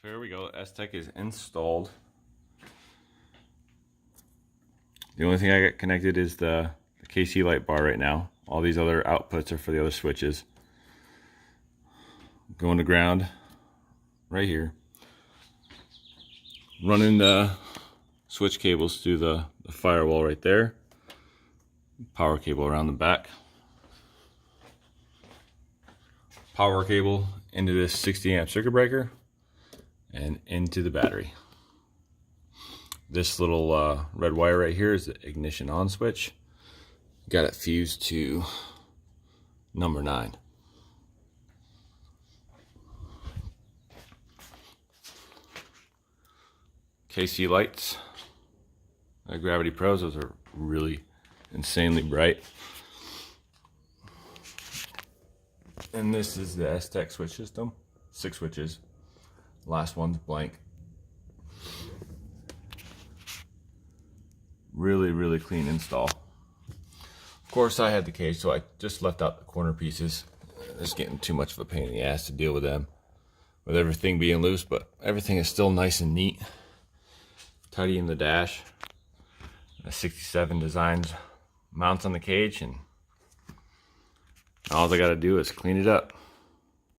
So here we go. S-Tech is installed. The only thing I got connected is the KC light bar right now. All these other outputs are for the other switches. Going to ground right here. Running the switch cables through the firewall right there. Power cable around the back. Power cable into this 60 amp circuit breaker and into the battery. This little red wire right here is the ignition on switch. Got it fused to number 9. KC lights, Gravity Pros, those are really insanely bright. And this is the S-Tech switch system, 6 switches. Last one's blank. Really clean install. Of course I had the cage, so I just left out the corner pieces. It's getting too much of a pain in the ass to deal with them, with everything being loose, but everything is still nice and neat. Tidy in the dash. A 67 designs mounts on the cage, and all I gotta do is clean it up.